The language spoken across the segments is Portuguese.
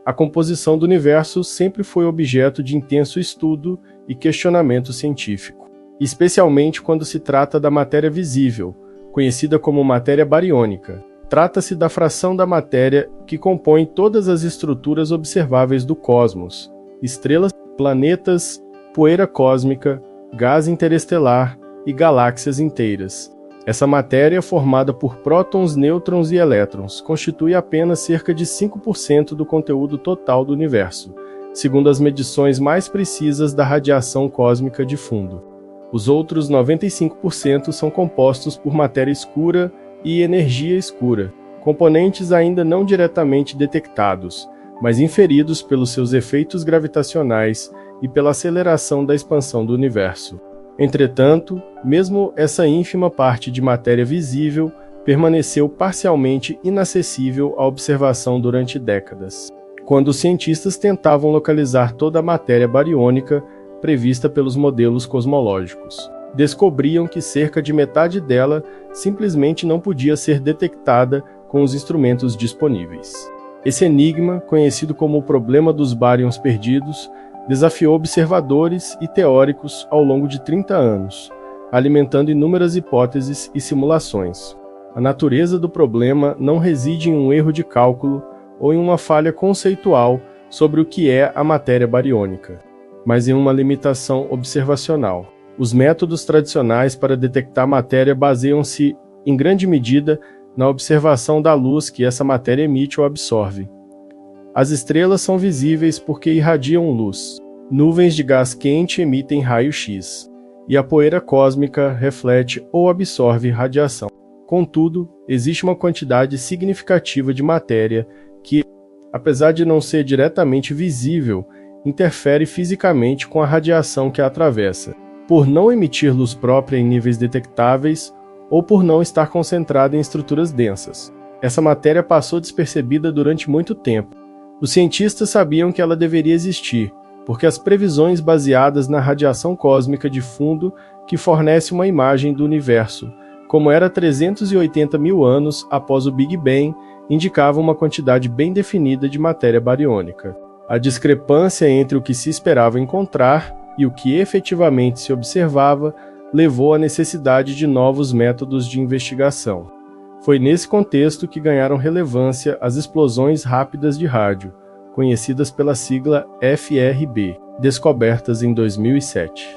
a composição do universo sempre foi objeto de intenso estudo e questionamento científico, especialmente quando se trata da matéria visível, conhecida como matéria bariônica. Trata-se da fração da matéria que compõe todas as estruturas observáveis do cosmos: estrelas, planetas, poeira cósmica, gás interestelar e galáxias inteiras. Essa matéria, formada por prótons, nêutrons e elétrons, constitui apenas cerca de 5% do conteúdo total do universo, segundo as medições mais precisas da radiação cósmica de fundo. Os outros 95% são compostos por matéria escura e energia escura, componentes ainda não diretamente detectados, mas inferidos pelos seus efeitos gravitacionais e pela aceleração da expansão do universo. Entretanto, mesmo essa ínfima parte de matéria visível permaneceu parcialmente inacessível à observação durante décadas, quando os cientistas tentavam localizar toda a matéria bariônica prevista pelos modelos cosmológicos. Descobriam que cerca de metade dela simplesmente não podia ser detectada com os instrumentos disponíveis. Esse enigma, conhecido como o problema dos bárions perdidos, desafiou observadores e teóricos ao longo de 30 anos, alimentando inúmeras hipóteses e simulações. A natureza do problema não reside em um erro de cálculo ou em uma falha conceitual sobre o que é a matéria bariônica, mas em uma limitação observacional. Os métodos tradicionais para detectar matéria baseiam-se, em grande medida, na observação da luz que essa matéria emite ou absorve. As estrelas são visíveis porque irradiam luz. Nuvens de gás quente emitem raio-x, e a poeira cósmica reflete ou absorve radiação. Contudo, existe uma quantidade significativa de matéria que, apesar de não ser diretamente visível, interfere fisicamente com a radiação que a atravessa, por não emitir luz própria em níveis detectáveis ou por não estar concentrada em estruturas densas. Essa matéria passou despercebida durante muito tempo. Os cientistas sabiam que ela deveria existir, porque as previsões baseadas na radiação cósmica de fundo que fornece uma imagem do universo, como era 380 mil anos após o Big Bang, indicavam uma quantidade bem definida de matéria bariônica. A discrepância entre o que se esperava encontrar e o que efetivamente se observava levou à necessidade de novos métodos de investigação. Foi nesse contexto que ganharam relevância as explosões rápidas de rádio, conhecidas pela sigla FRB, descobertas em 2007.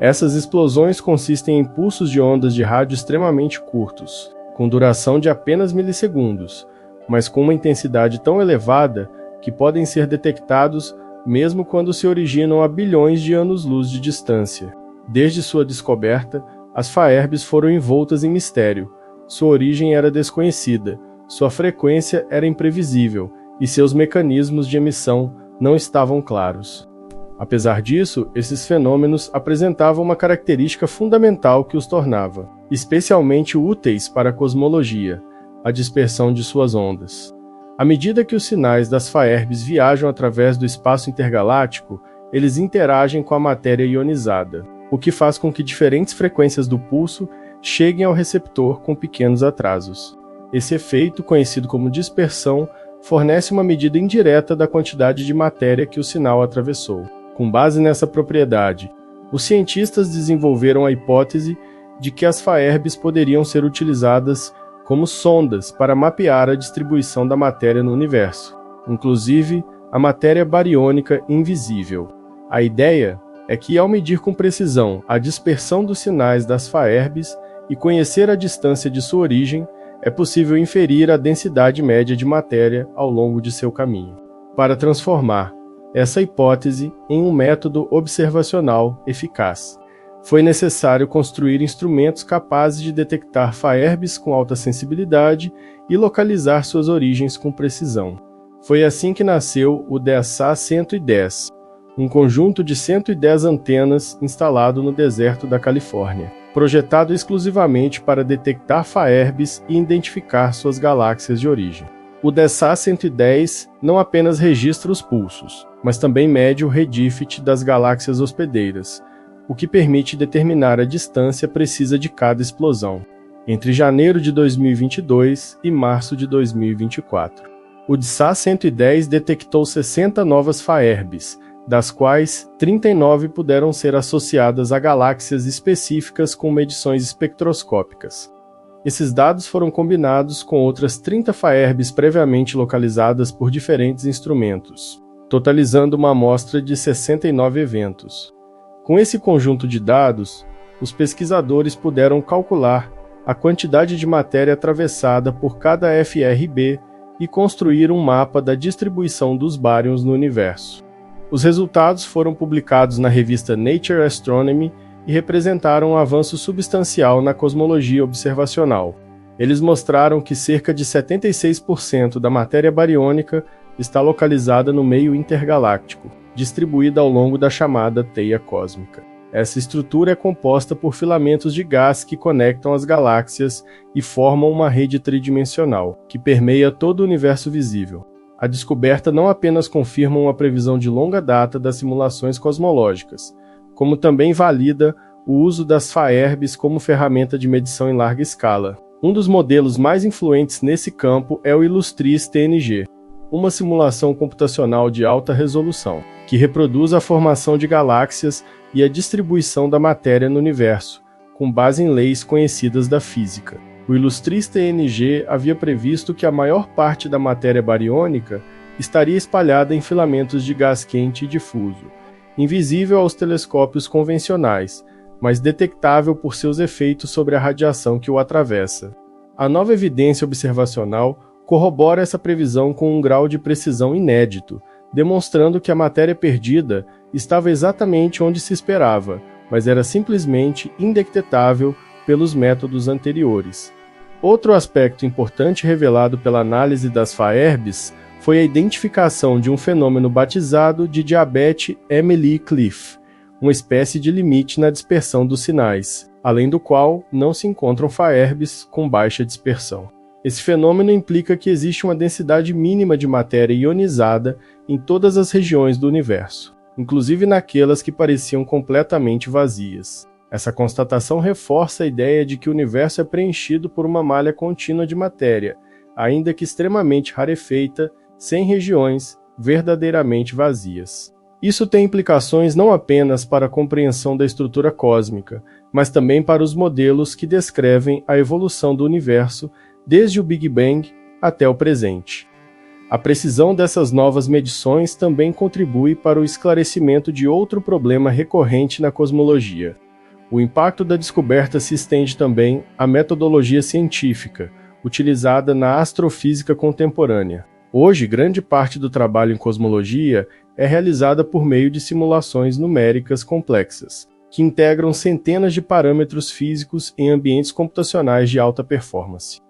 Essas explosões consistem em pulsos de ondas de rádio extremamente curtos, com duração de apenas milissegundos, mas com uma intensidade tão elevada que podem ser detectados mesmo quando se originam a bilhões de anos-luz de distância. Desde sua descoberta, as FAERBs foram envoltas em mistério. Sua origem era desconhecida, sua frequência era imprevisível e seus mecanismos de emissão não estavam claros. Apesar disso, esses fenômenos apresentavam uma característica fundamental que os tornava especialmente úteis para a cosmologia: a dispersão de suas ondas. À medida que os sinais das FAERBs viajam através do espaço intergaláctico, eles interagem com a matéria ionizada, o que faz com que diferentes frequências do pulso cheguem ao receptor com pequenos atrasos. Esse efeito, conhecido como dispersão, fornece uma medida indireta da quantidade de matéria que o sinal atravessou. Com base nessa propriedade, os cientistas desenvolveram a hipótese de que as FAERBs poderiam ser utilizadas como sondas para mapear a distribuição da matéria no universo, inclusive a matéria bariônica invisível. A ideia é que, ao medir com precisão a dispersão dos sinais das FAERBs e conhecer a distância de sua origem, é possível inferir a densidade média de matéria ao longo de seu caminho, para transformar essa hipótese em um método observacional eficaz. Foi necessário construir instrumentos capazes de detectar FAERBs com alta sensibilidade e localizar suas origens com precisão. Foi assim que nasceu o DSA-110, um conjunto de 110 antenas instalado no deserto da Califórnia, projetado exclusivamente para detectar FAERBs e identificar suas galáxias de origem. O DSA-110 não apenas registra os pulsos, mas também mede o redshift das galáxias hospedeiras, o que permite determinar a distância precisa de cada explosão, entre janeiro de 2022 e março de 2024. O DSA-110 detectou 60 novas Faerbes, das quais 39 puderam ser associadas a galáxias específicas com medições espectroscópicas. Esses dados foram combinados com outras 30 Faerbes previamente localizadas por diferentes instrumentos, totalizando uma amostra de 69 eventos. Com esse conjunto de dados, os pesquisadores puderam calcular a quantidade de matéria atravessada por cada FRB e construir um mapa da distribuição dos bárions no universo. Os resultados foram publicados na revista Nature Astronomy e representaram um avanço substancial na cosmologia observacional. Eles mostraram que cerca de 76% da matéria bariônica está localizada no meio intergaláctico, distribuída ao longo da chamada teia cósmica. Essa estrutura é composta por filamentos de gás que conectam as galáxias e formam uma rede tridimensional, que permeia todo o universo visível. A descoberta não apenas confirma uma previsão de longa data das simulações cosmológicas, como também valida o uso das Faerbes como ferramenta de medição em larga escala. Um dos modelos mais influentes nesse campo é o Illustris TNG, uma simulação computacional de alta resolução, que reproduz a formação de galáxias e a distribuição da matéria no universo, com base em leis conhecidas da física. O Illustris TNG havia previsto que a maior parte da matéria bariônica estaria espalhada em filamentos de gás quente e difuso, invisível aos telescópios convencionais, mas detectável por seus efeitos sobre a radiação que o atravessa. A nova evidência observacional corrobora essa previsão com um grau de precisão inédito, demonstrando que a matéria perdida estava exatamente onde se esperava, mas era simplesmente indetectável pelos métodos anteriores. Outro aspecto importante revelado pela análise das Faerbes foi a identificação de um fenômeno batizado de diabetes Emmeli-Cliff, uma espécie de limite na dispersão dos sinais, além do qual não se encontram Faerbes com baixa dispersão. Esse fenômeno implica que existe uma densidade mínima de matéria ionizada em todas as regiões do universo, inclusive naquelas que pareciam completamente vazias. Essa constatação reforça a ideia de que o universo é preenchido por uma malha contínua de matéria, ainda que extremamente rarefeita, sem regiões verdadeiramente vazias. Isso tem implicações não apenas para a compreensão da estrutura cósmica, mas também para os modelos que descrevem a evolução do universo desde o Big Bang até o presente. A precisão dessas novas medições também contribui para o esclarecimento de outro problema recorrente na cosmologia. O impacto da descoberta se estende também à metodologia científica, utilizada na astrofísica contemporânea. Hoje, grande parte do trabalho em cosmologia é realizada por meio de simulações numéricas complexas, que integram centenas de parâmetros físicos em ambientes computacionais de alta performance.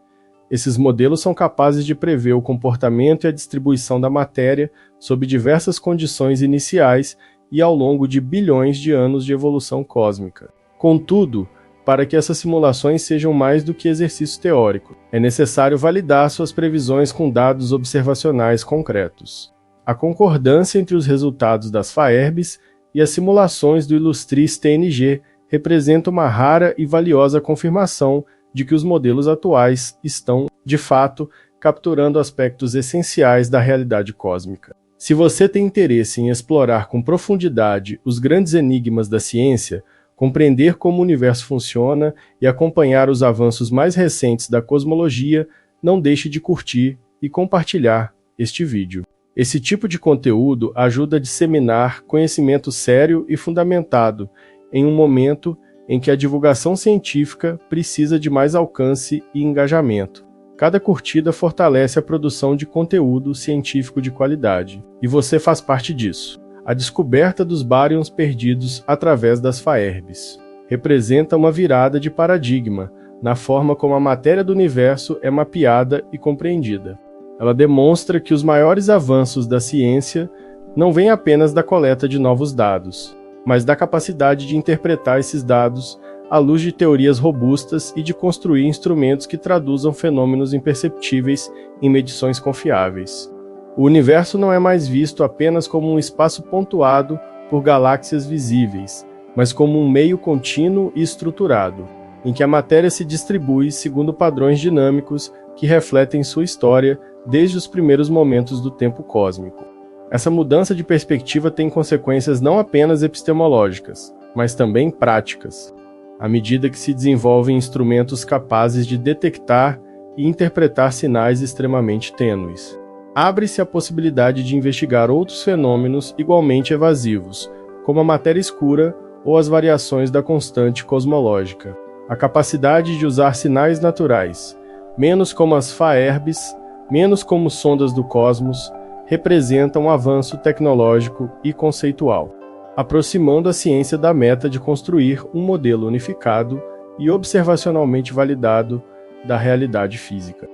Esses modelos são capazes de prever o comportamento e a distribuição da matéria sob diversas condições iniciais e ao longo de bilhões de anos de evolução cósmica. Contudo, para que essas simulações sejam mais do que exercício teórico, é necessário validar suas previsões com dados observacionais concretos. A concordância entre os resultados das Faerbes e as simulações do Illustris TNG representa uma rara e valiosa confirmação de que os modelos atuais estão, de fato, capturando aspectos essenciais da realidade cósmica. Se você tem interesse em explorar com profundidade os grandes enigmas da ciência, compreender como o universo funciona e acompanhar os avanços mais recentes da cosmologia, não deixe de curtir e compartilhar este vídeo. Esse tipo de conteúdo ajuda a disseminar conhecimento sério e fundamentado em um momento em que a divulgação científica precisa de mais alcance e engajamento. Cada curtida fortalece a produção de conteúdo científico de qualidade, e você faz parte disso. A descoberta dos bárions perdidos através das Faerbes representa uma virada de paradigma na forma como a matéria do universo é mapeada e compreendida. Ela demonstra que os maiores avanços da ciência não vêm apenas da coleta de novos dados, mas da capacidade de interpretar esses dados à luz de teorias robustas e de construir instrumentos que traduzam fenômenos imperceptíveis em medições confiáveis. O universo não é mais visto apenas como um espaço pontuado por galáxias visíveis, mas como um meio contínuo e estruturado, em que a matéria se distribui segundo padrões dinâmicos que refletem sua história desde os primeiros momentos do tempo cósmico. Essa mudança de perspectiva tem consequências não apenas epistemológicas, mas também práticas, à medida que se desenvolvem instrumentos capazes de detectar e interpretar sinais extremamente tênues. Abre-se a possibilidade de investigar outros fenômenos igualmente evasivos, como a matéria escura ou as variações da constante cosmológica. A capacidade de usar sinais naturais, menos como as faerbes, menos como sondas do cosmos, representa um avanço tecnológico e conceitual, aproximando a ciência da meta de construir um modelo unificado e observacionalmente validado da realidade física.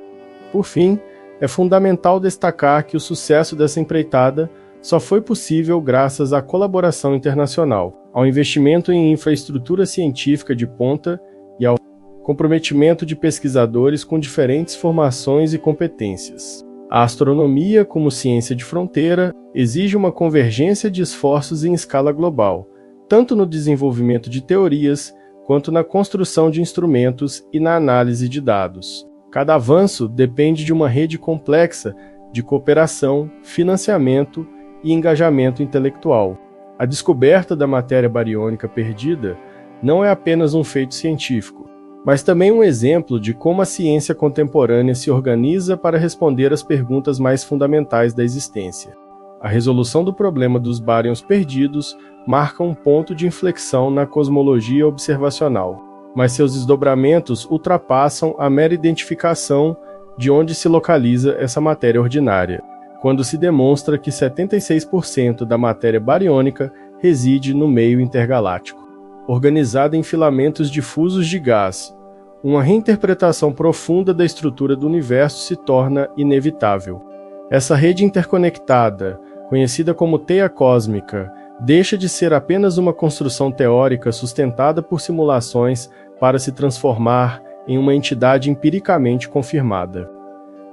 Por fim, é fundamental destacar que o sucesso dessa empreitada só foi possível graças à colaboração internacional, ao investimento em infraestrutura científica de ponta e ao comprometimento de pesquisadores com diferentes formações e competências. A astronomia, como ciência de fronteira, exige uma convergência de esforços em escala global, tanto no desenvolvimento de teorias, quanto na construção de instrumentos e na análise de dados. Cada avanço depende de uma rede complexa de cooperação, financiamento e engajamento intelectual. A descoberta da matéria bariônica perdida não é apenas um feito científico, mas também um exemplo de como a ciência contemporânea se organiza para responder às perguntas mais fundamentais da existência. A resolução do problema dos bárions perdidos marca um ponto de inflexão na cosmologia observacional, mas seus desdobramentos ultrapassam a mera identificação de onde se localiza essa matéria ordinária, quando se demonstra que 76% da matéria bariônica reside no meio intergaláctico. Organizada em filamentos difusos de gás, uma reinterpretação profunda da estrutura do universo se torna inevitável. Essa rede interconectada, conhecida como teia cósmica, deixa de ser apenas uma construção teórica sustentada por simulações para se transformar em uma entidade empiricamente confirmada.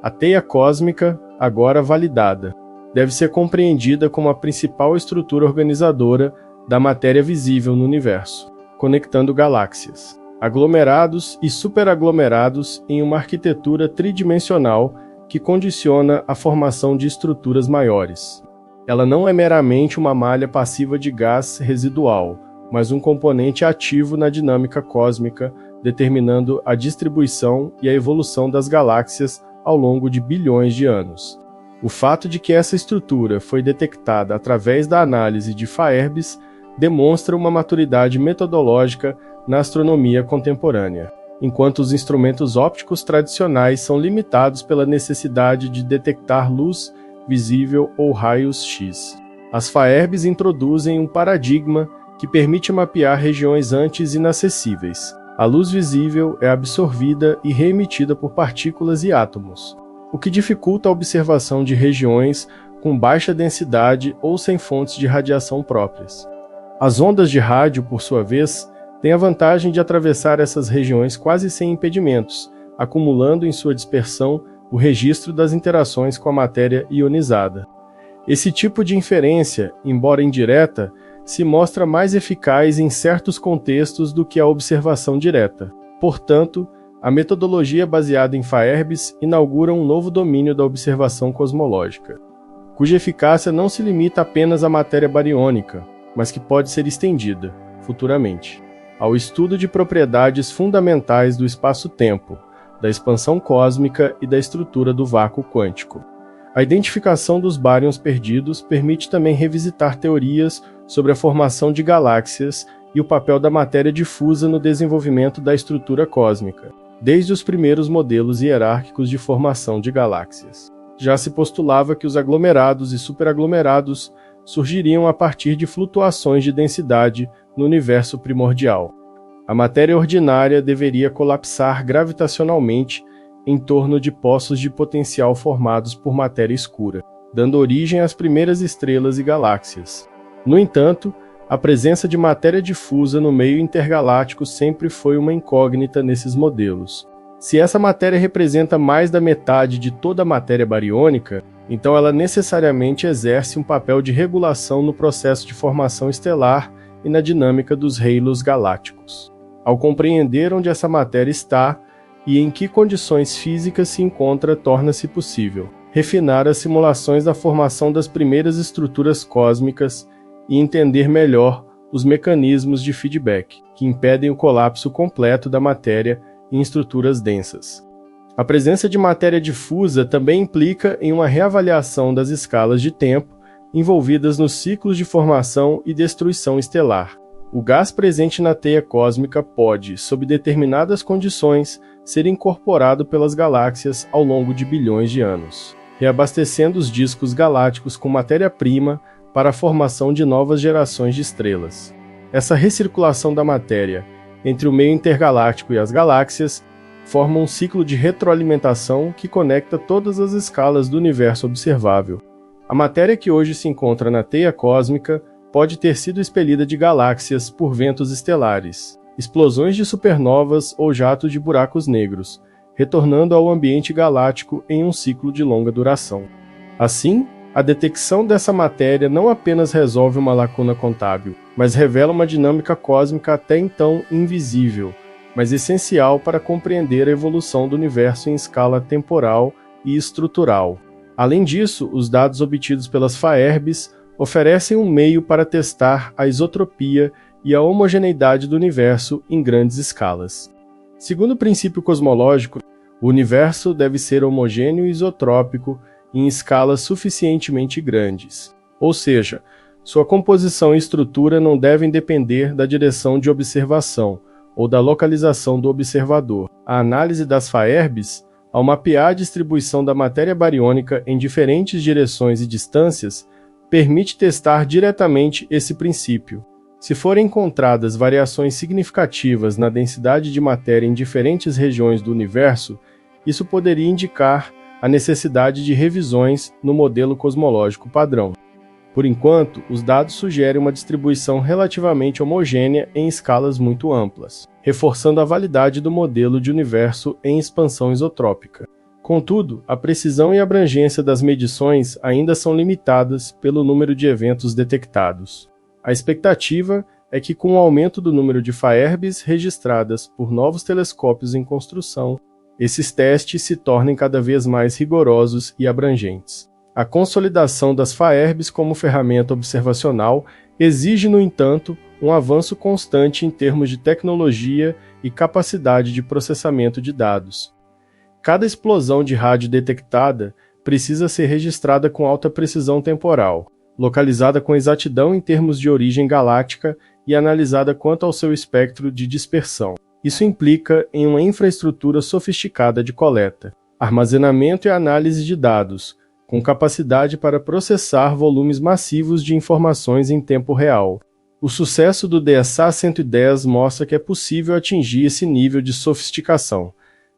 A teia cósmica, agora validada, deve ser compreendida como a principal estrutura organizadora da matéria visível no universo, conectando galáxias, aglomerados e superaglomerados em uma arquitetura tridimensional que condiciona a formação de estruturas maiores. Ela não é meramente uma malha passiva de gás residual, mas um componente ativo na dinâmica cósmica, determinando a distribuição e a evolução das galáxias ao longo de bilhões de anos. O fato de que essa estrutura foi detectada através da análise de faerbes demonstra uma maturidade metodológica na astronomia contemporânea, enquanto os instrumentos ópticos tradicionais são limitados pela necessidade de detectar luz visível ou raios X. As faerbes introduzem um paradigma que permite mapear regiões antes inacessíveis. A luz visível é absorvida e reemitida por partículas e átomos, o que dificulta a observação de regiões com baixa densidade ou sem fontes de radiação próprias. As ondas de rádio, por sua vez, têm a vantagem de atravessar essas regiões quase sem impedimentos, acumulando em sua dispersão o registro das interações com a matéria ionizada. Esse tipo de inferência, embora indireta, se mostra mais eficaz em certos contextos do que a observação direta. Portanto, a metodologia baseada em faerbes inaugura um novo domínio da observação cosmológica, cuja eficácia não se limita apenas à matéria bariônica, mas que pode ser estendida, futuramente, ao estudo de propriedades fundamentais do espaço-tempo, da expansão cósmica e da estrutura do vácuo quântico. A identificação dos bárions perdidos permite também revisitar teorias sobre a formação de galáxias e o papel da matéria difusa no desenvolvimento da estrutura cósmica, desde os primeiros modelos hierárquicos de formação de galáxias. Já se postulava que os aglomerados e superaglomerados surgiriam a partir de flutuações de densidade no universo primordial. A matéria ordinária deveria colapsar gravitacionalmente em torno de poços de potencial formados por matéria escura, dando origem às primeiras estrelas e galáxias. No entanto, a presença de matéria difusa no meio intergaláctico sempre foi uma incógnita nesses modelos. Se essa matéria representa mais da metade de toda a matéria bariônica, então ela necessariamente exerce um papel de regulação no processo de formação estelar e na dinâmica dos halos galácticos. Ao compreender onde essa matéria está e em que condições físicas se encontra, torna-se possível refinar as simulações da formação das primeiras estruturas cósmicas e entender melhor os mecanismos de feedback, que impedem o colapso completo da matéria em estruturas densas. A presença de matéria difusa também implica em uma reavaliação das escalas de tempo envolvidas nos ciclos de formação e destruição estelar. O gás presente na teia cósmica pode, sob determinadas condições, ser incorporado pelas galáxias ao longo de bilhões de anos, reabastecendo os discos galácticos com matéria-prima para a formação de novas gerações de estrelas. Essa recirculação da matéria entre o meio intergaláctico e as galáxias forma um ciclo de retroalimentação que conecta todas as escalas do universo observável. A matéria que hoje se encontra na teia cósmica pode ter sido expelida de galáxias por ventos estelares, explosões de supernovas ou jatos de buracos negros, retornando ao ambiente galáctico em um ciclo de longa duração. Assim, a detecção dessa matéria não apenas resolve uma lacuna contábil, mas revela uma dinâmica cósmica até então invisível, mas essencial para compreender a evolução do universo em escala temporal e estrutural. Além disso, os dados obtidos pelas FAERBs oferecem um meio para testar a isotropia e a homogeneidade do universo em grandes escalas. Segundo o princípio cosmológico, o universo deve ser homogêneo e isotrópico em escalas suficientemente grandes, ou seja, sua composição e estrutura não devem depender da direção de observação ou da localização do observador. A análise das FAERBs, ao mapear a distribuição da matéria bariônica em diferentes direções e distâncias, permite testar diretamente esse princípio. Se forem encontradas variações significativas na densidade de matéria em diferentes regiões do universo, isso poderia indicar a necessidade de revisões no modelo cosmológico padrão. Por enquanto, os dados sugerem uma distribuição relativamente homogênea em escalas muito amplas, reforçando a validade do modelo de universo em expansão isotrópica. Contudo, a precisão e abrangência das medições ainda são limitadas pelo número de eventos detectados. A expectativa é que, com o aumento do número de FAERBs registradas por novos telescópios em construção, esses testes se tornem cada vez mais rigorosos e abrangentes. A consolidação das FAERBs como ferramenta observacional exige, no entanto, um avanço constante em termos de tecnologia e capacidade de processamento de dados. Cada explosão de rádio detectada precisa ser registrada com alta precisão temporal, localizada com exatidão em termos de origem galáctica e analisada quanto ao seu espectro de dispersão. Isso implica em uma infraestrutura sofisticada de coleta, armazenamento e análise de dados, com capacidade para processar volumes massivos de informações em tempo real. O sucesso do DSA 110 mostra que é possível atingir esse nível de sofisticação,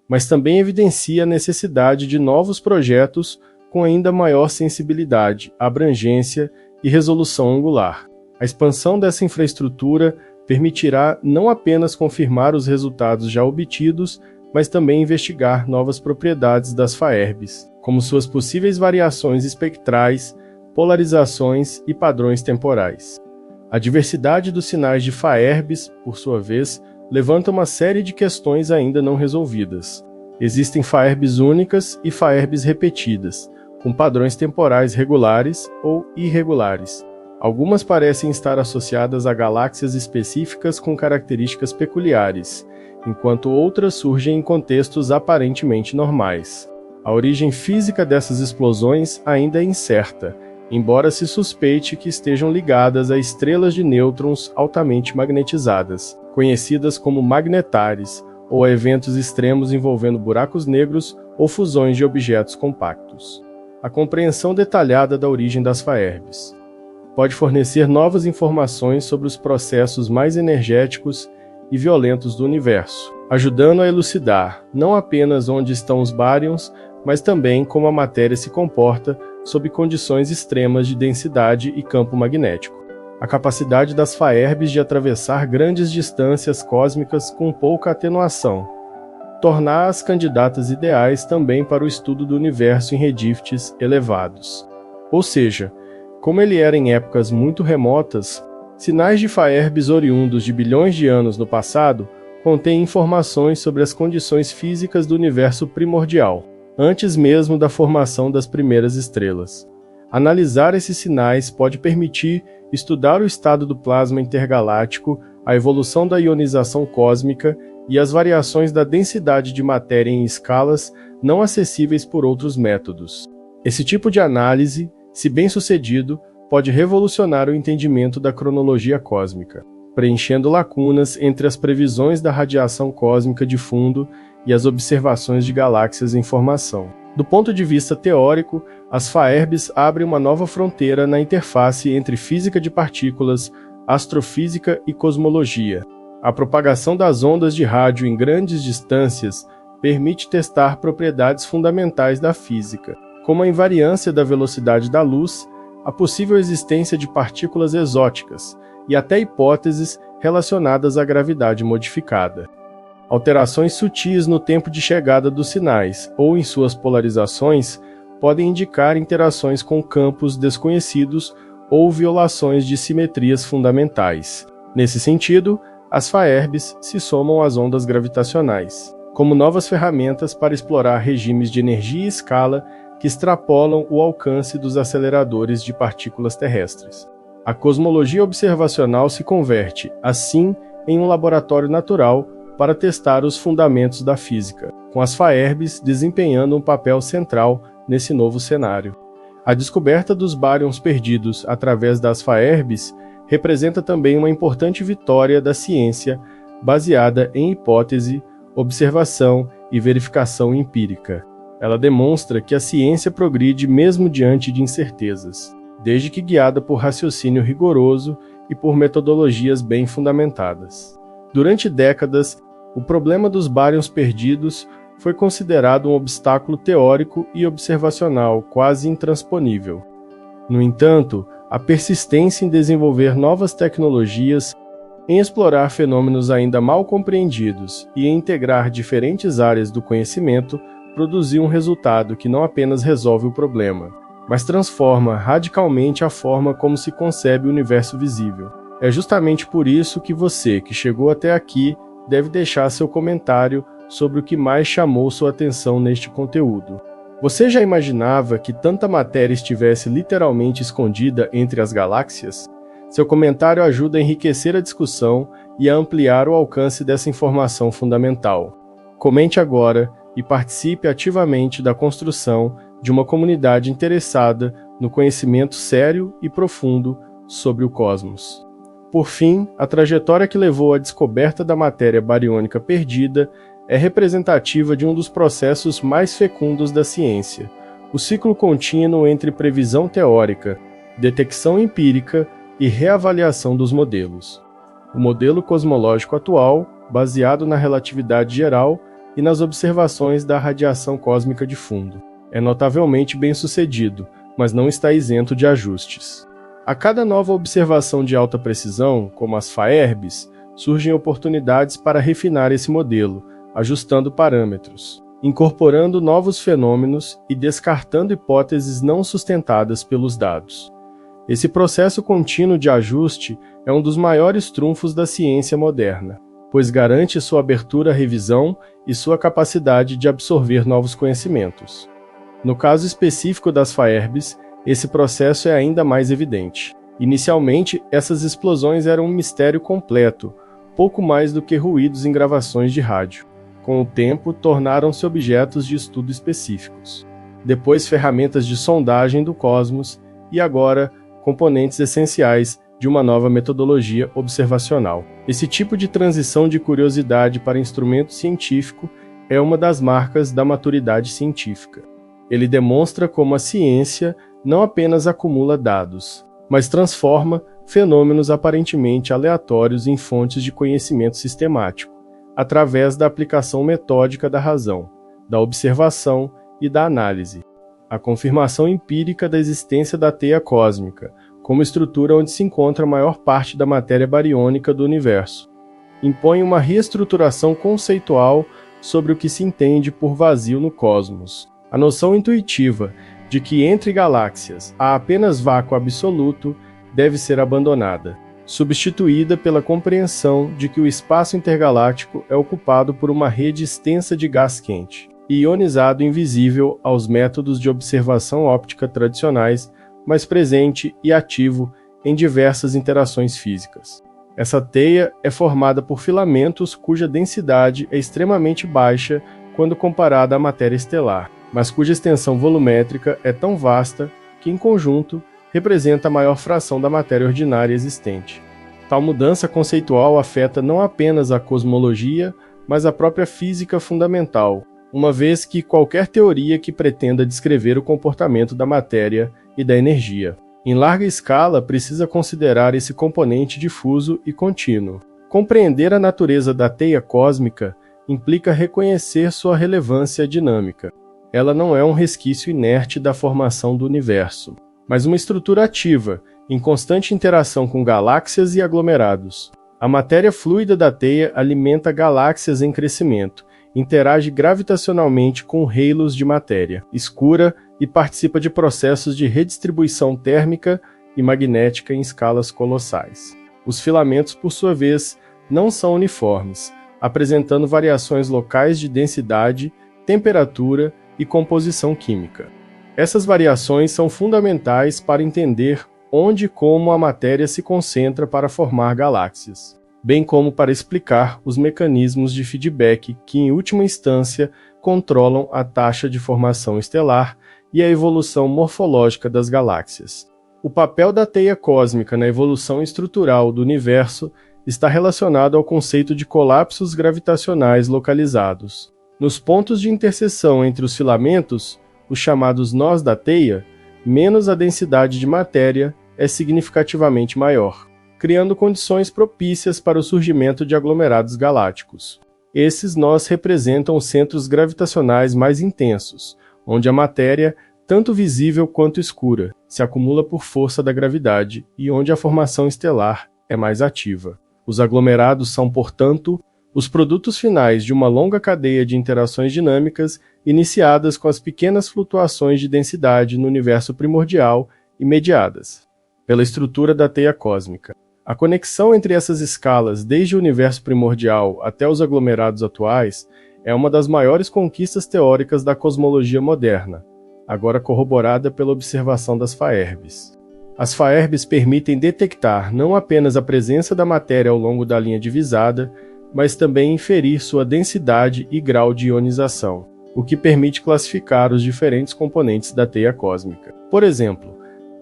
mas também evidencia a necessidade de novos projetos com ainda maior sensibilidade, abrangência e resolução angular. A expansão dessa infraestrutura permitirá não apenas confirmar os resultados já obtidos, mas também investigar novas propriedades das FAERBs, como suas possíveis variações espectrais, polarizações e padrões temporais. A diversidade dos sinais de FAERBs, por sua vez, levanta uma série de questões ainda não resolvidas. Existem FAERBs únicas e FAERBs repetidas, com padrões temporais regulares ou irregulares. Algumas parecem estar associadas a galáxias específicas com características peculiares, enquanto outras surgem em contextos aparentemente normais. A origem física dessas explosões ainda é incerta, embora se suspeite que estejam ligadas a estrelas de nêutrons altamente magnetizadas, conhecidas como magnetares, ou a eventos extremos envolvendo buracos negros ou fusões de objetos compactos. A compreensão detalhada da origem das FAERBs pode fornecer novas informações sobre os processos mais energéticos e violentos do universo, ajudando a elucidar não apenas onde estão os baryons, mas também como a matéria se comporta sob condições extremas de densidade e campo magnético. A capacidade das FAERBs de atravessar grandes distâncias cósmicas com pouca atenuação tornar-as candidatas ideais também para o estudo do universo em rediftes elevados. Ou seja, como ele era em épocas muito remotas, sinais de FAERBs oriundos de bilhões de anos no passado contêm informações sobre as condições físicas do universo primordial. antes mesmo da formação das primeiras estrelas. Analisar esses sinais pode permitir estudar o estado do plasma intergaláctico, a evolução da ionização cósmica e as variações da densidade de matéria em escalas não acessíveis por outros métodos. Esse tipo de análise, se bem sucedido, pode revolucionar o entendimento da cronologia cósmica, preenchendo lacunas entre as previsões da radiação cósmica de fundo e as observações de galáxias em formação. Do ponto de vista teórico, as FAERBs abrem uma nova fronteira na interface entre física de partículas, astrofísica e cosmologia. A propagação das ondas de rádio em grandes distâncias permite testar propriedades fundamentais da física, como a invariância da velocidade da luz, a possível existência de partículas exóticas e até hipóteses relacionadas à gravidade modificada. Alterações sutis no tempo de chegada dos sinais ou em suas polarizações podem indicar interações com campos desconhecidos ou violações de simetrias fundamentais. Nesse sentido, as FAERBs se somam às ondas gravitacionais, como novas ferramentas para explorar regimes de energia e escala que extrapolam o alcance dos aceleradores de partículas terrestres. A cosmologia observacional se converte, assim, em um laboratório natural para testar os fundamentos da física, com as FAERBs desempenhando um papel central nesse novo cenário. A descoberta dos bárions perdidos através das FAERBs representa também uma importante vitória da ciência baseada em hipótese, observação e verificação empírica. Ela demonstra que a ciência progride mesmo diante de incertezas, desde que guiada por raciocínio rigoroso e por metodologias bem fundamentadas. Durante décadas, o problema dos bárions perdidos foi considerado um obstáculo teórico e observacional quase intransponível. No entanto, a persistência em desenvolver novas tecnologias, em explorar fenômenos ainda mal compreendidos e em integrar diferentes áreas do conhecimento produziu um resultado que não apenas resolve o problema, mas transforma radicalmente a forma como se concebe o universo visível. É justamente por isso que você, que chegou até aqui, deve deixar seu comentário sobre o que mais chamou sua atenção neste conteúdo. Você já imaginava que tanta matéria estivesse literalmente escondida entre as galáxias? Seu comentário ajuda a enriquecer a discussão e a ampliar o alcance dessa informação fundamental. Comente agora e participe ativamente da construção de uma comunidade interessada no conhecimento sério e profundo sobre o cosmos. Por fim, a trajetória que levou à descoberta da matéria bariônica perdida é representativa de um dos processos mais fecundos da ciência, o ciclo contínuo entre previsão teórica, detecção empírica e reavaliação dos modelos. O modelo cosmológico atual, baseado na relatividade geral e nas observações da radiação cósmica de fundo, é notavelmente bem-sucedido, mas não está isento de ajustes. A cada nova observação de alta precisão, como as FAERBs, surgem oportunidades para refinar esse modelo, ajustando parâmetros, incorporando novos fenômenos e descartando hipóteses não sustentadas pelos dados. Esse processo contínuo de ajuste é um dos maiores trunfos da ciência moderna, pois garante sua abertura à revisão e sua capacidade de absorver novos conhecimentos. No caso específico das FAERBs, esse processo é ainda mais evidente. Inicialmente, essas explosões eram um mistério completo, pouco mais do que ruídos em gravações de rádio. Com o tempo, tornaram-se objetos de estudo específicos. Depois, ferramentas de sondagem do cosmos e agora, componentes essenciais de uma nova metodologia observacional. Esse tipo de transição de curiosidade para instrumento científico é uma das marcas da maturidade científica. Ele demonstra como a ciência não apenas acumula dados, mas transforma fenômenos aparentemente aleatórios em fontes de conhecimento sistemático, através da aplicação metódica da razão, da observação e da análise. A confirmação empírica da existência da teia cósmica, como estrutura onde se encontra a maior parte da matéria bariônica do universo, impõe uma reestruturação conceitual sobre o que se entende por vazio no cosmos. A noção intuitiva de que entre galáxias há apenas vácuo absoluto deve ser abandonada, substituída pela compreensão de que o espaço intergaláctico é ocupado por uma rede extensa de gás quente. e ionizado invisível aos métodos de observação óptica tradicionais, mas presente e ativo em diversas interações físicas. Essa teia é formada por filamentos cuja densidade é extremamente baixa quando comparada à matéria estelar, mas cuja extensão volumétrica é tão vasta que, em conjunto, representa a maior fração da matéria ordinária existente. Tal mudança conceitual afeta não apenas a cosmologia, mas a própria física fundamental, uma vez que qualquer teoria que pretenda descrever o comportamento da matéria e da energia, em larga escala, precisa considerar esse componente difuso e contínuo. Compreender a natureza da teia cósmica implica reconhecer sua relevância dinâmica. Ela não é um resquício inerte da formação do universo, mas uma estrutura ativa, em constante interação com galáxias e aglomerados. A matéria fluida da teia alimenta galáxias em crescimento, interage gravitacionalmente com halos de matéria escura e participa de processos de redistribuição térmica e magnética em escalas colossais. Os filamentos, por sua vez, não são uniformes, apresentando variações locais de densidade, temperatura e composição química. Essas variações são fundamentais para entender onde e como a matéria se concentra para formar galáxias, bem como para explicar os mecanismos de feedback que, em última instância, controlam a taxa de formação estelar e a evolução morfológica das galáxias. O papel da teia cósmica na evolução estrutural do universo está relacionado ao conceito de colapsos gravitacionais localizados. Nos pontos de interseção entre os filamentos, os chamados nós da teia, menos a densidade de matéria é significativamente maior, criando condições propícias para o surgimento de aglomerados galácticos. Esses nós representam os centros gravitacionais mais intensos, onde a matéria, tanto visível quanto escura, se acumula por força da gravidade e onde a formação estelar é mais ativa. Os aglomerados são, portanto, os produtos finais de uma longa cadeia de interações dinâmicas iniciadas com as pequenas flutuações de densidade no universo primordial e mediadas pela estrutura da teia cósmica. A conexão entre essas escalas, desde o universo primordial até os aglomerados atuais, é uma das maiores conquistas teóricas da cosmologia moderna, agora corroborada pela observação das faerbes. As faerbes permitem detectar não apenas a presença da matéria ao longo da linha divisada, mas também inferir sua densidade e grau de ionização, o que permite classificar os diferentes componentes da teia cósmica. Por exemplo,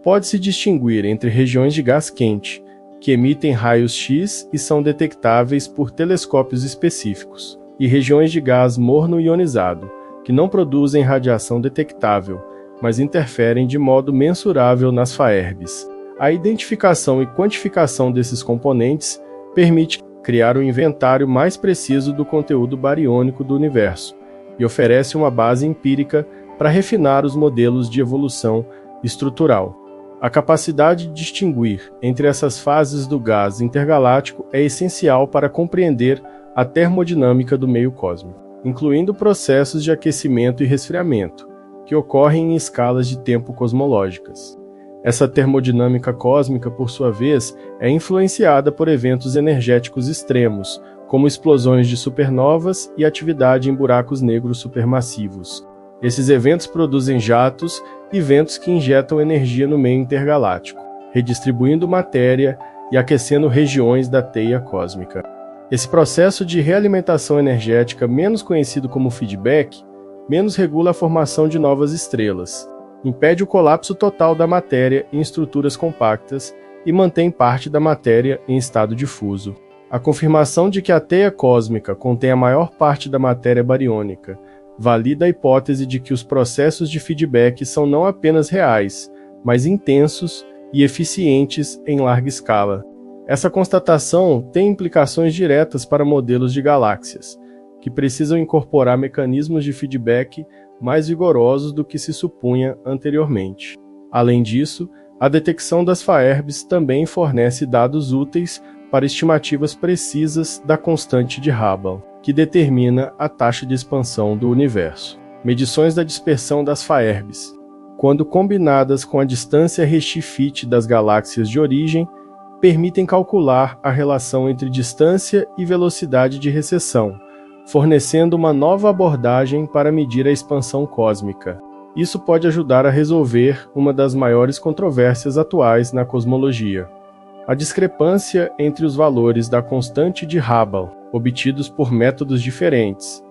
pode-se distinguir entre regiões de gás quente, que emitem raios X e são detectáveis por telescópios específicos, e regiões de gás morno ionizado, que não produzem radiação detectável, mas interferem de modo mensurável nas faerbes. A identificação e quantificação desses componentes permite criar um inventário mais preciso do conteúdo bariônico do universo e oferece uma base empírica para refinar os modelos de evolução estrutural. A capacidade de distinguir entre essas fases do gás intergaláctico é essencial para compreender a termodinâmica do meio cósmico, incluindo processos de aquecimento e resfriamento, que ocorrem em escalas de tempo cosmológicas. Essa termodinâmica cósmica, por sua vez, é influenciada por eventos energéticos extremos, como explosões de supernovas e atividade em buracos negros supermassivos. Esses eventos produzem jatos e ventos que injetam energia no meio intergaláctico, redistribuindo matéria e aquecendo regiões da teia cósmica. Esse processo de realimentação energética, menos conhecido como feedback, menos regula a formação de novas estrelas, impede o colapso total da matéria em estruturas compactas e mantém parte da matéria em estado difuso. A confirmação de que a teia cósmica contém a maior parte da matéria bariônica valida a hipótese de que os processos de feedback são não apenas reais, mas intensos e eficientes em larga escala. Essa constatação tem implicações diretas para modelos de galáxias, que precisam incorporar mecanismos de feedback mais vigorosos do que se supunha anteriormente. Além disso, a detecção das faerbes também fornece dados úteis para estimativas precisas da constante de Hubble, que determina a taxa de expansão do universo. Medições da dispersão das faerbes, quando combinadas com a distância redshift das galáxias de origem, permitem calcular a relação entre distância e velocidade de recessão, fornecendo uma nova abordagem para medir a expansão cósmica. Isso pode ajudar a resolver uma das maiores controvérsias atuais na cosmologia: a discrepância entre os valores da constante de Hubble, obtidos por métodos diferentes,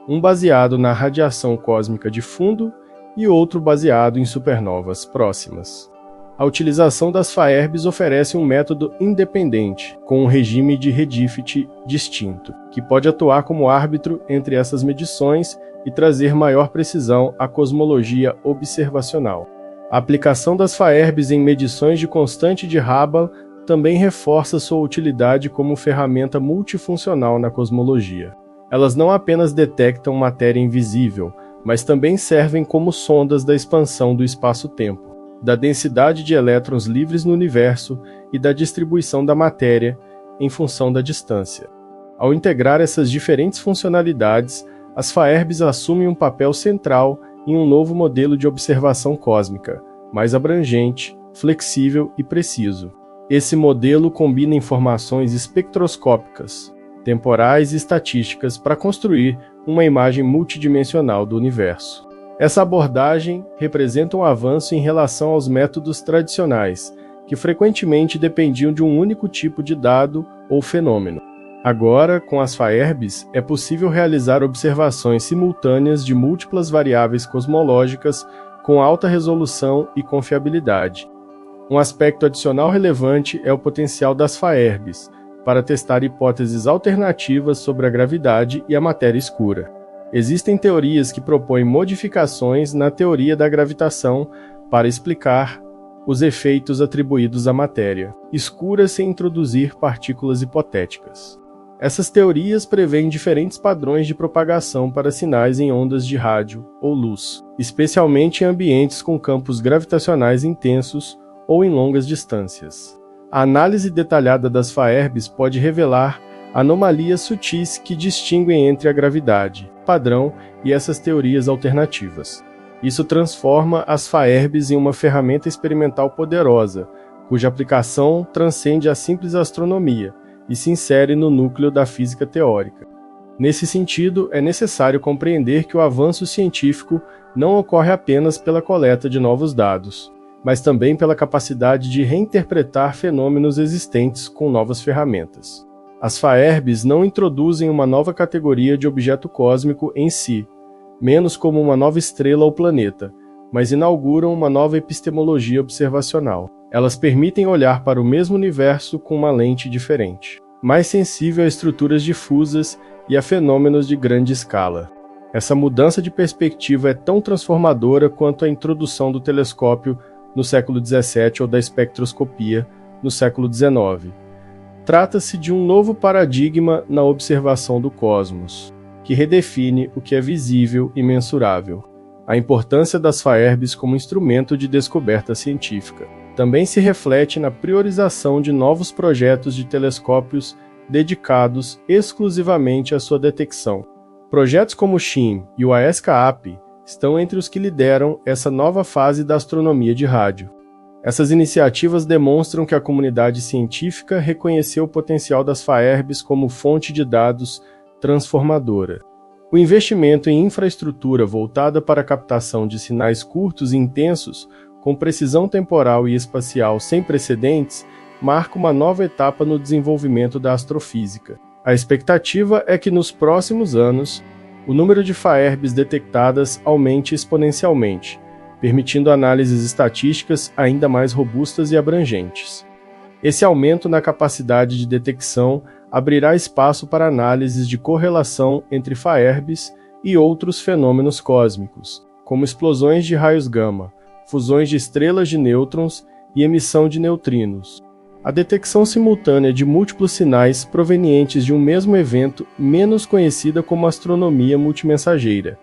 um baseado na radiação cósmica de fundo e outro baseado em supernovas próximas. A utilização das Faerbes oferece um método independente, com um regime de Redfield distinto, que pode atuar como árbitro entre essas medições e trazer maior precisão à cosmologia observacional. A aplicação das Faerbes em medições de constante de Hubble também reforça sua utilidade como ferramenta multifuncional na cosmologia. Elas não apenas detectam matéria invisível, mas também servem como sondas da expansão do espaço-tempo, da densidade de elétrons livres no universo e da distribuição da matéria em função da distância. Ao integrar essas diferentes funcionalidades, as Faerbes assumem um papel central em um novo modelo de observação cósmica, mais abrangente, flexível e preciso. Esse modelo combina informações espectroscópicas, temporais e estatísticas para construir uma imagem multidimensional do universo. Essa abordagem representa um avanço em relação aos métodos tradicionais, que frequentemente dependiam de um único tipo de dado ou fenômeno. Agora, com as Faerbes, é possível realizar observações simultâneas de múltiplas variáveis cosmológicas com alta resolução e confiabilidade. Um aspecto adicional relevante é o potencial das Faerbes para testar hipóteses alternativas sobre a gravidade e a matéria escura. Existem teorias que propõem modificações na teoria da gravitação para explicar os efeitos atribuídos à matéria escura sem introduzir partículas hipotéticas. Essas teorias prevêem diferentes padrões de propagação para sinais em ondas de rádio ou luz, especialmente em ambientes com campos gravitacionais intensos ou em longas distâncias. A análise detalhada das Faerbes pode revelar anomalias sutis que distinguem entre a gravidade padrão e essas teorias alternativas. Isso transforma as Faerbes em uma ferramenta experimental poderosa, cuja aplicação transcende a simples astronomia e se insere no núcleo da física teórica. Nesse sentido, é necessário compreender que o avanço científico não ocorre apenas pela coleta de novos dados, mas também pela capacidade de reinterpretar fenômenos existentes com novas ferramentas. As Faerbes não introduzem uma nova categoria de objeto cósmico em si, menos como uma nova estrela ou planeta, mas inauguram uma nova epistemologia observacional. Elas permitem olhar para o mesmo universo com uma lente diferente, mais sensível a estruturas difusas e a fenômenos de grande escala. Essa mudança de perspectiva é tão transformadora quanto a introdução do telescópio no século XVII ou da espectroscopia no século XIX. Trata-se de um novo paradigma na observação do cosmos, que redefine o que é visível e mensurável. A importância das Faerbes como instrumento de descoberta científica também se reflete na priorização de novos projetos de telescópios dedicados exclusivamente à sua detecção. Projetos como o SHIM e o AESCA-AP estão entre os que lideram essa nova fase da astronomia de rádio. Essas iniciativas demonstram que a comunidade científica reconheceu o potencial das Faerbes como fonte de dados transformadora. O investimento em infraestrutura voltada para a captação de sinais curtos e intensos, com precisão temporal e espacial sem precedentes, marca uma nova etapa no desenvolvimento da astrofísica. A expectativa é que nos próximos anos, o número de Faerbes detectadas aumente exponencialmente, permitindo análises estatísticas ainda mais robustas e abrangentes. Esse aumento na capacidade de detecção abrirá espaço para análises de correlação entre Faerbes e outros fenômenos cósmicos, como explosões de raios gama, fusões de estrelas de nêutrons e emissão de neutrinos. A detecção simultânea de múltiplos sinais provenientes de um mesmo evento, menos conhecida como astronomia multimensageira,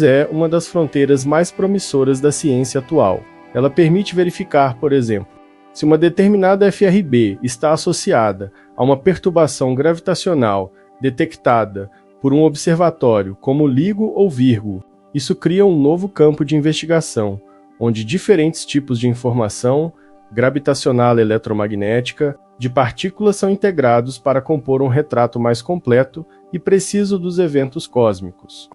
é uma das fronteiras mais promissoras da ciência atual. Ela permite verificar, por exemplo, se uma determinada FRB está associada a uma perturbação gravitacional detectada por um observatório como LIGO ou Virgo. Isso cria um novo campo de investigação, onde diferentes tipos de informação, gravitacional e eletromagnética, de partículas são integrados para compor um retrato mais completo e preciso dos eventos cósmicos.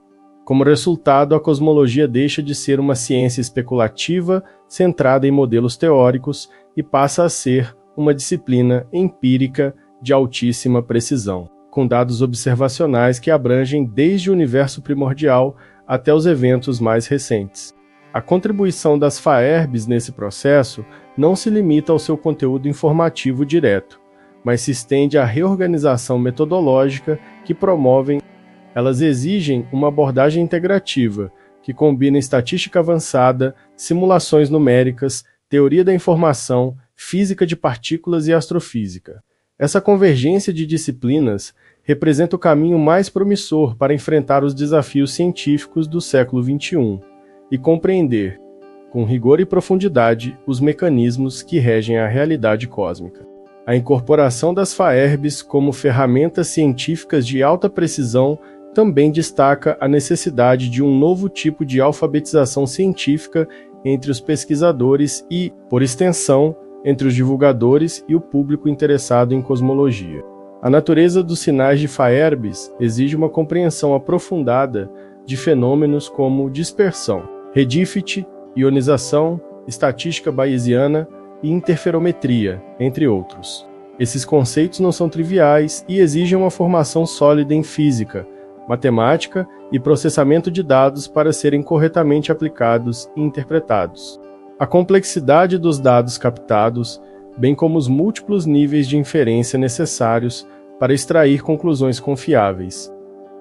Como resultado, a cosmologia deixa de ser uma ciência especulativa centrada em modelos teóricos e passa a ser uma disciplina empírica de altíssima precisão, com dados observacionais que abrangem desde o universo primordial até os eventos mais recentes. A contribuição das FAERBs nesse processo não se limita ao seu conteúdo informativo direto, mas se estende à reorganização metodológica que promovem. Elas exigem uma abordagem integrativa, que combina estatística avançada, simulações numéricas, teoria da informação, física de partículas e astrofísica. Essa convergência de disciplinas representa o caminho mais promissor para enfrentar os desafios científicos do século XXI e compreender, com rigor e profundidade, os mecanismos que regem a realidade cósmica. A incorporação das FAERBs como ferramentas científicas de alta precisão também destaca a necessidade de um novo tipo de alfabetização científica entre os pesquisadores e, por extensão, entre os divulgadores e o público interessado em cosmologia. A natureza dos sinais de FAERBs exige uma compreensão aprofundada de fenômenos como dispersão, redshift, ionização, estatística bayesiana e interferometria, entre outros. Esses conceitos não são triviais e exigem uma formação sólida em física, matemática e processamento de dados para serem corretamente aplicados e interpretados. A complexidade dos dados captados, bem como os múltiplos níveis de inferência necessários para extrair conclusões confiáveis,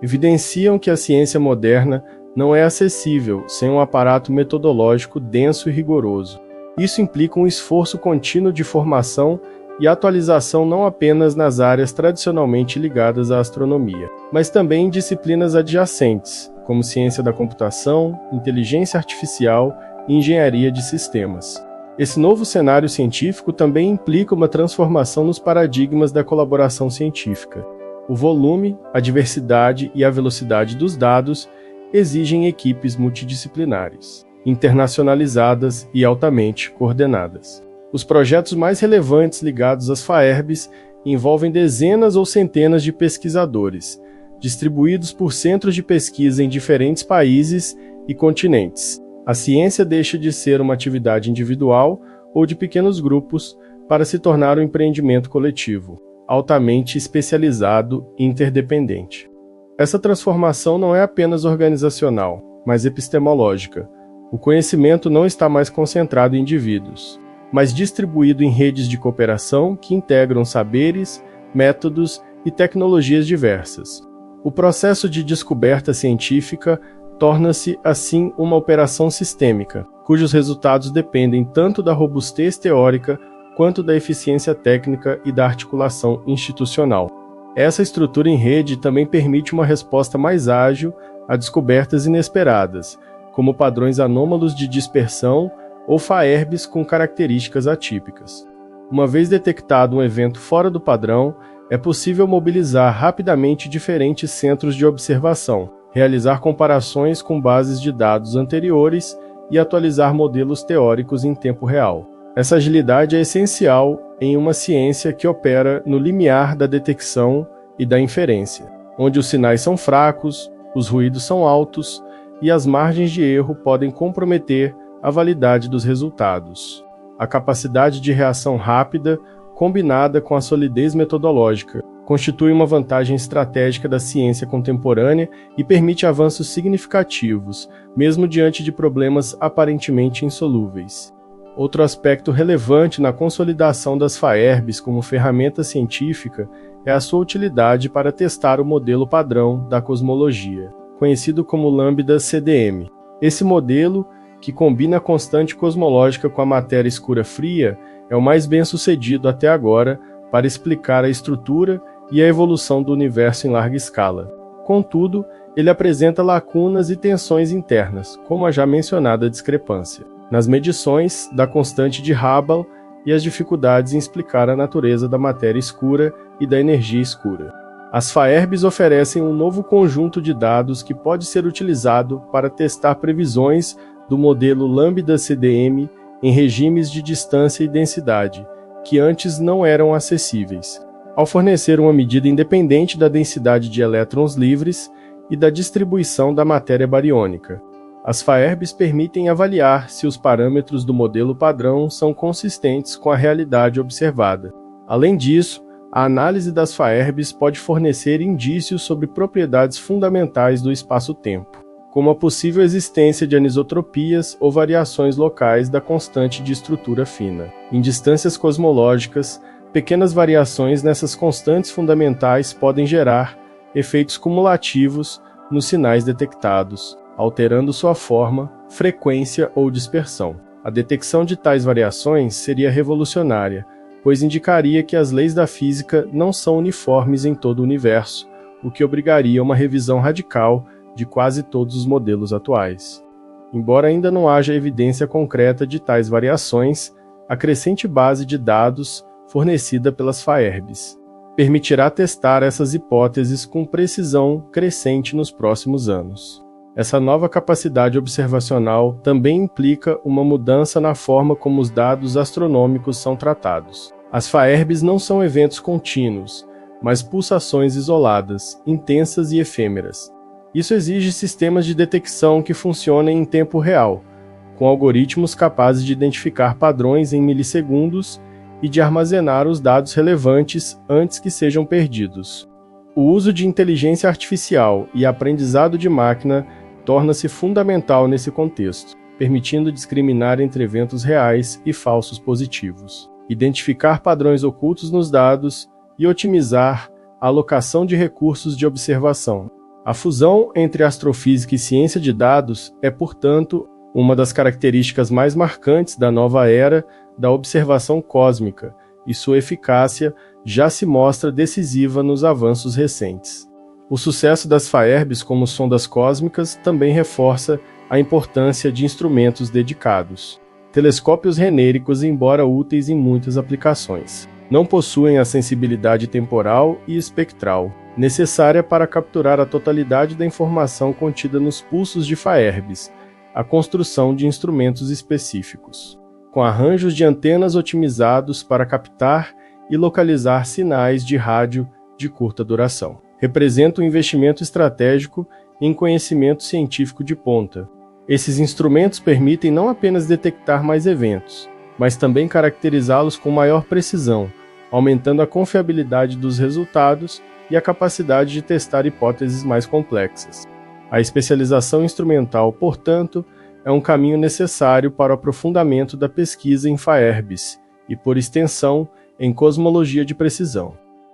evidenciam que a ciência moderna não é acessível sem um aparato metodológico denso e rigoroso. Isso implica um esforço contínuo de formação e atualização não apenas nas áreas tradicionalmente ligadas à astronomia, mas também em disciplinas adjacentes, como ciência da computação, inteligência artificial e engenharia de sistemas. Esse novo cenário científico também implica uma transformação nos paradigmas da colaboração científica. O volume, a diversidade e a velocidade dos dados exigem equipes multidisciplinares, internacionalizadas e altamente coordenadas. Os projetos mais relevantes ligados às FAERBs envolvem dezenas ou centenas de pesquisadores, distribuídos por centros de pesquisa em diferentes países e continentes. A ciência deixa de ser uma atividade individual ou de pequenos grupos para se tornar um empreendimento coletivo, altamente especializado e interdependente. Essa transformação não é apenas organizacional, mas epistemológica. O conhecimento não está mais concentrado em indivíduos, mas distribuído em redes de cooperação que integram saberes, métodos e tecnologias diversas. O processo de descoberta científica torna-se, assim, uma operação sistêmica, cujos resultados dependem tanto da robustez teórica quanto da eficiência técnica e da articulação institucional. Essa estrutura em rede também permite uma resposta mais ágil a descobertas inesperadas, como padrões anômalos de dispersão ou FAERBs com características atípicas. Uma vez detectado um evento fora do padrão, é possível mobilizar rapidamente diferentes centros de observação, realizar comparações com bases de dados anteriores e atualizar modelos teóricos em tempo real. Essa agilidade é essencial em uma ciência que opera no limiar da detecção e da inferência, onde os sinais são fracos, os ruídos são altos e as margens de erro podem comprometer a validade dos resultados. A capacidade de reação rápida, combinada com a solidez metodológica, constitui uma vantagem estratégica da ciência contemporânea e permite avanços significativos, mesmo diante de problemas aparentemente insolúveis. Outro aspecto relevante na consolidação das FAERBs como ferramenta científica é a sua utilidade para testar o modelo padrão da cosmologia, conhecido como Lambda-CDM. Esse modelo, que combina a constante cosmológica com a matéria escura fria, é o mais bem-sucedido até agora para explicar a estrutura e a evolução do universo em larga escala. Contudo, ele apresenta lacunas e tensões internas, como a já mencionada discrepância nas medições da constante de Hubble e as dificuldades em explicar a natureza da matéria escura e da energia escura. As FAERBs oferecem um novo conjunto de dados que pode ser utilizado para testar previsões do modelo Lambda-CDM em regimes de distância e densidade, que antes não eram acessíveis. ao fornecer uma medida independente da densidade de elétrons livres e da distribuição da matéria bariônica. As FAERBs permitem avaliar se os parâmetros do modelo padrão são consistentes com a realidade observada. Além disso, a análise das FAERBs pode fornecer indícios sobre propriedades fundamentais do espaço-tempo, como a possível existência de anisotropias ou variações locais da constante de estrutura fina. Em distâncias cosmológicas, pequenas variações nessas constantes fundamentais podem gerar efeitos cumulativos nos sinais detectados, alterando sua forma, frequência ou dispersão. A detecção de tais variações seria revolucionária, pois indicaria que as leis da física não são uniformes em todo o universo, o que obrigaria a uma revisão radical de quase todos os modelos atuais. Embora ainda não haja evidência concreta de tais variações, a crescente base de dados fornecida pelas FAERBs permitirá testar essas hipóteses com precisão crescente nos próximos anos. Essa nova capacidade observacional também implica uma mudança na forma como os dados astronômicos são tratados. As FAERBs não são eventos contínuos, mas pulsações isoladas, intensas e efêmeras. Isso exige sistemas de detecção que funcionem em tempo real, com algoritmos capazes de identificar padrões em milissegundos e de armazenar os dados relevantes antes que sejam perdidos. O uso de inteligência artificial e aprendizado de máquina torna-se fundamental nesse contexto, permitindo discriminar entre eventos reais e falsos positivos, identificar padrões ocultos nos dados e otimizar a alocação de recursos de observação. A fusão entre astrofísica e ciência de dados é, portanto, uma das características mais marcantes da nova era da observação cósmica, e sua eficácia já se mostra decisiva nos avanços recentes. O sucesso das FAERBs como sondas cósmicas também reforça a importância de instrumentos dedicados. Telescópios renéricos, embora úteis em muitas aplicações, não possuem a sensibilidade temporal e espectral necessária para capturar a totalidade da informação contida nos pulsos de FAERBs, a construção de instrumentos específicos, com arranjos de antenas otimizados para captar e localizar sinais de rádio de curta duração. Representa um investimento estratégico em conhecimento científico de ponta. Esses instrumentos permitem não apenas detectar mais eventos, mas também caracterizá-los com maior precisão, aumentando a confiabilidade dos resultados e a capacidade de testar hipóteses mais complexas. A especialização instrumental, portanto, é um caminho necessário para o aprofundamento da pesquisa em FAERBs e, por extensão, em cosmologia de precisão.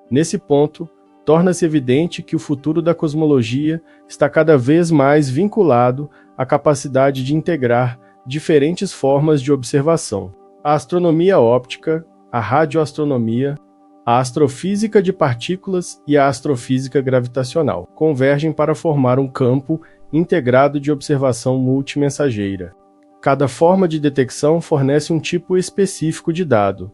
Nesse ponto, torna-se evidente que o futuro da cosmologia está cada vez mais vinculado à capacidade de integrar diferentes formas de observação. A astronomia óptica, a radioastronomia, a astrofísica de partículas e a astrofísica gravitacional convergem para formar um campo integrado de observação multimensageira. Cada forma de detecção fornece um tipo específico de dado.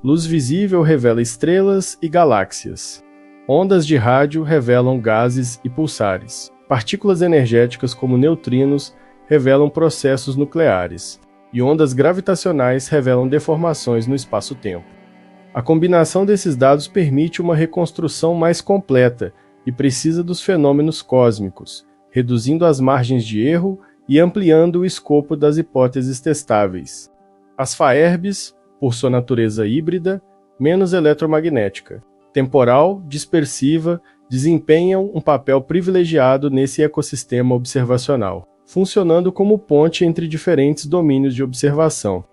Luz visível revela estrelas e galáxias. Ondas de rádio revelam gases e pulsares. Partículas energéticas como neutrinos revelam processos nucleares. E ondas gravitacionais revelam deformações no espaço-tempo. A combinação desses dados permite uma reconstrução mais completa e precisa dos fenômenos cósmicos, reduzindo as margens de erro e ampliando o escopo das hipóteses testáveis. As FAERBs, por sua natureza híbrida, menos eletromagnética, temporal, dispersiva, desempenham um papel privilegiado nesse ecossistema observacional, funcionando como ponte entre diferentes domínios de observação.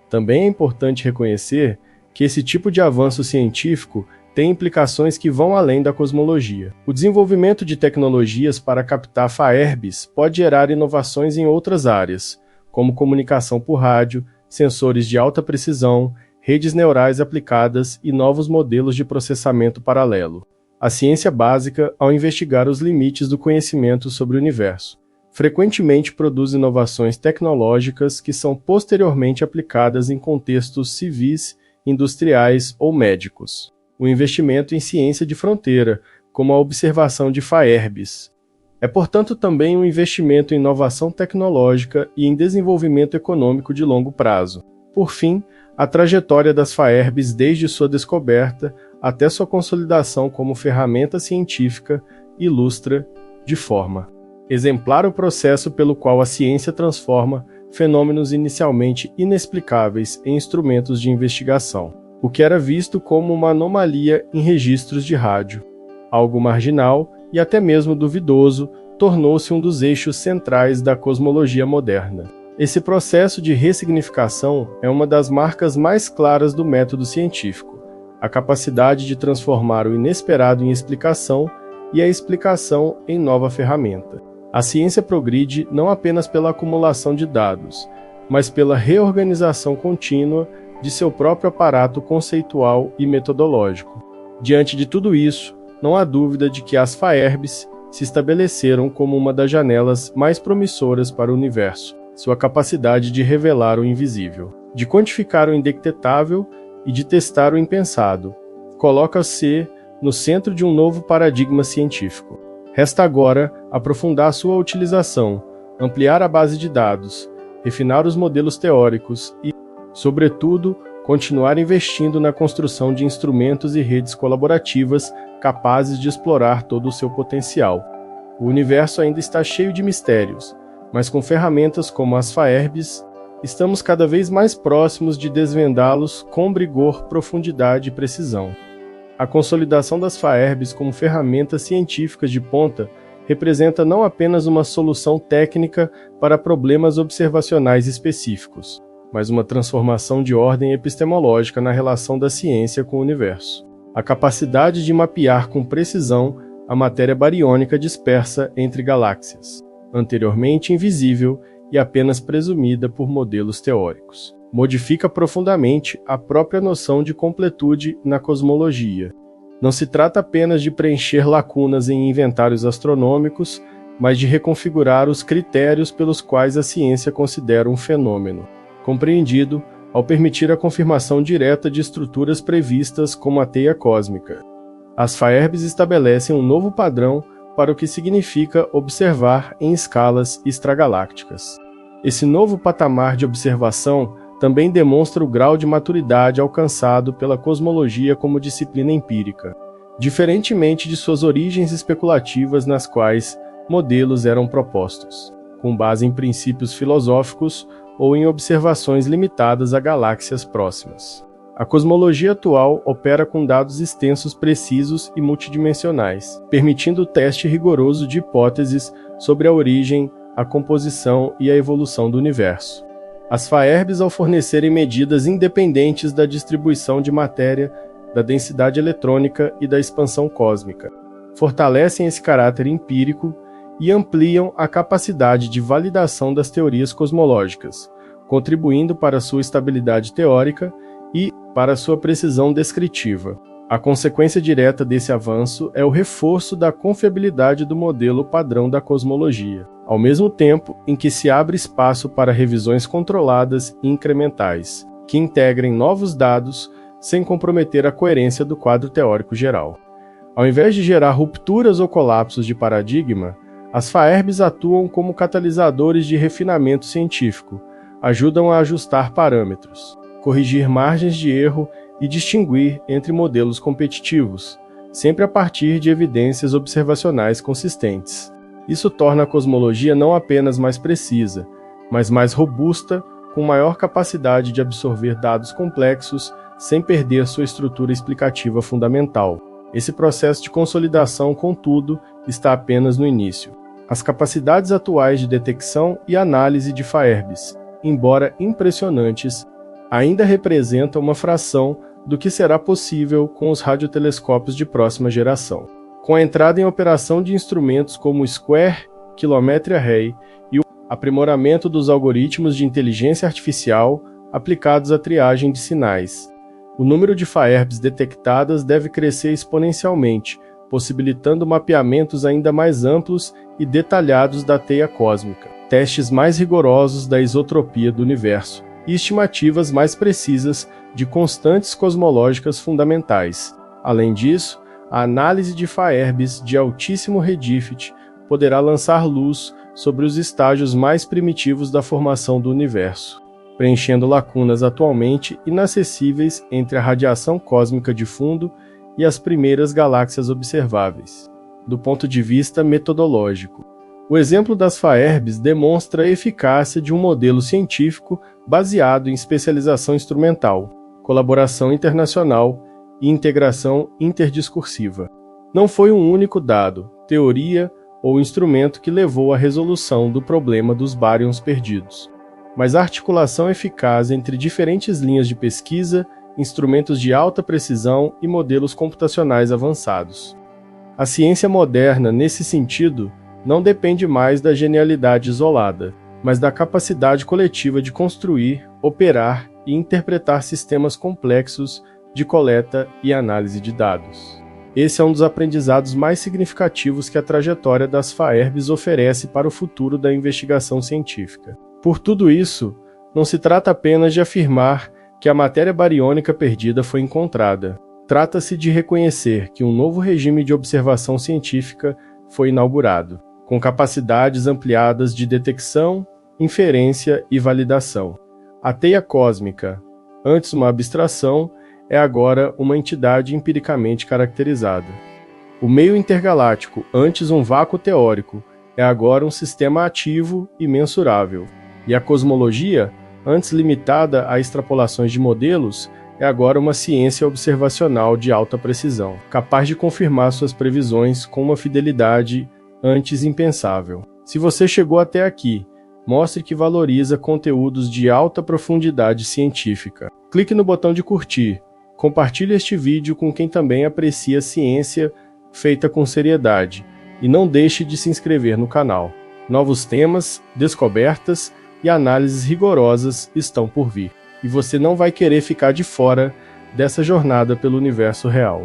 Também é importante reconhecer que esse tipo de avanço científico tem implicações que vão além da cosmologia. O desenvolvimento de tecnologias para captar FAERBs pode gerar inovações em outras áreas, como comunicação por rádio, sensores de alta precisão, redes neurais aplicadas e novos modelos de processamento paralelo. A ciência básica, ao investigar os limites do conhecimento sobre o universo, frequentemente produz inovações tecnológicas que são posteriormente aplicadas em contextos civis, industriais ou médicos. O investimento em ciência de fronteira, como a observação de FAERBs, é, portanto, também um investimento em inovação tecnológica e em desenvolvimento econômico de longo prazo. Por fim, a trajetória das FAERBs desde sua descoberta até sua consolidação como ferramenta científica ilustra, de forma exemplar, o processo pelo qual a ciência transforma fenômenos inicialmente inexplicáveis em instrumentos de investigação. O que era visto como uma anomalia em registros de rádio, algo marginal e até mesmo duvidoso, tornou-se um dos eixos centrais da cosmologia moderna. Esse processo de ressignificação é uma das marcas mais claras do método científico, a capacidade de transformar o inesperado em explicação e a explicação em nova ferramenta. A ciência progride não apenas pela acumulação de dados, mas pela reorganização contínua de seu próprio aparato conceitual e metodológico. Diante de tudo isso, não há dúvida de que as FAERBs se estabeleceram como uma das janelas mais promissoras para o universo. Sua capacidade de revelar o invisível, de quantificar o indetectável e de testar o impensado, coloca-se no centro de um novo paradigma científico. Resta agora aprofundar sua utilização, ampliar a base de dados, refinar os modelos teóricos e, sobretudo, continuar investindo na construção de instrumentos e redes colaborativas capazes de explorar todo o seu potencial. O universo ainda está cheio de mistérios, mas com ferramentas como as FAERBs, estamos cada vez mais próximos de desvendá-los com rigor, profundidade e precisão. A consolidação das FAERBs como ferramentas científicas de ponta representa não apenas uma solução técnica para problemas observacionais específicos, mas uma transformação de ordem epistemológica na relação da ciência com o universo. A capacidade de mapear com precisão a matéria bariônica dispersa entre galáxias, anteriormente invisível e apenas presumida por modelos teóricos, modifica profundamente a própria noção de completude na cosmologia. Não se trata apenas de preencher lacunas em inventários astronômicos, mas de reconfigurar os critérios pelos quais a ciência considera um fenômeno, compreendido ao permitir a confirmação direta de estruturas previstas como a teia cósmica. As FAERBs estabelecem um novo padrão para o que significa observar em escalas extragalácticas. Esse novo patamar de observação também demonstra o grau de maturidade alcançado pela cosmologia como disciplina empírica, diferentemente de suas origens especulativas nas quais modelos eram propostos, com base em princípios filosóficos ou em observações limitadas a galáxias próximas. A cosmologia atual opera com dados extensos, precisos e multidimensionais, permitindo o teste rigoroso de hipóteses sobre a origem, a composição e a evolução do universo. As FAERBs, ao fornecerem medidas independentes da distribuição de matéria, da densidade eletrônica e da expansão cósmica, fortalecem esse caráter empírico e ampliam a capacidade de validação das teorias cosmológicas, contribuindo para sua estabilidade teórica e para sua precisão descritiva. A consequência direta desse avanço é o reforço da confiabilidade do modelo padrão da cosmologia, ao mesmo tempo em que se abre espaço para revisões controladas e incrementais, que integrem novos dados sem comprometer a coerência do quadro teórico geral. Ao invés de gerar rupturas ou colapsos de paradigma, as FAERBs atuam como catalisadores de refinamento científico, ajudam a ajustar parâmetros, corrigir margens de erro e distinguir entre modelos competitivos, sempre a partir de evidências observacionais consistentes. Isso torna a cosmologia não apenas mais precisa, mas mais robusta, com maior capacidade de absorver dados complexos sem perder sua estrutura explicativa fundamental. Esse processo de consolidação, contudo, está apenas no início. As capacidades atuais de detecção e análise de FAERBs, embora impressionantes, ainda representam uma fração do que será possível com os radiotelescópios de próxima geração. Com a entrada em operação de instrumentos como o Square Kilometre Array e o aprimoramento dos algoritmos de inteligência artificial aplicados à triagem de sinais, o número de FAERBs detectadas deve crescer exponencialmente, possibilitando mapeamentos ainda mais amplos e detalhados da teia cósmica, testes mais rigorosos da isotropia do universo e estimativas mais precisas de constantes cosmológicas fundamentais. Além disso, a análise de FAERBs de altíssimo Redfield poderá lançar luz sobre os estágios mais primitivos da formação do universo, preenchendo lacunas atualmente inacessíveis entre a radiação cósmica de fundo e as primeiras galáxias observáveis. Do ponto de vista metodológico, o exemplo das FAERBs demonstra a eficácia de um modelo científico baseado em especialização instrumental, colaboração internacional e integração interdiscursiva. Não foi um único dado, teoria ou instrumento que levou à resolução do problema dos baryons perdidos, mas a articulação eficaz entre diferentes linhas de pesquisa, instrumentos de alta precisão e modelos computacionais avançados. A ciência moderna, nesse sentido, não depende mais da genialidade isolada, mas da capacidade coletiva de construir, operar e interpretar sistemas complexos de coleta e análise de dados. Esse é um dos aprendizados mais significativos que a trajetória das FAERBs oferece para o futuro da investigação científica. Por tudo isso, não se trata apenas de afirmar que a matéria bariônica perdida foi encontrada. Trata-se de reconhecer que um novo regime de observação científica foi inaugurado, com capacidades ampliadas de detecção, inferência e validação. A teia cósmica, antes uma abstração, é agora uma entidade empiricamente caracterizada. O meio intergaláctico, antes um vácuo teórico, é agora um sistema ativo e mensurável. E a cosmologia, antes limitada a extrapolações de modelos, é agora uma ciência observacional de alta precisão, capaz de confirmar suas previsões com uma fidelidade antes impensável. Se você chegou até aqui, mostre que valoriza conteúdos de alta profundidade científica. Clique no botão de curtir, compartilhe este vídeo com quem também aprecia ciência feita com seriedade e não deixe de se inscrever no canal. Novos temas, descobertas e análises rigorosas estão por vir, e você não vai querer ficar de fora dessa jornada pelo universo real.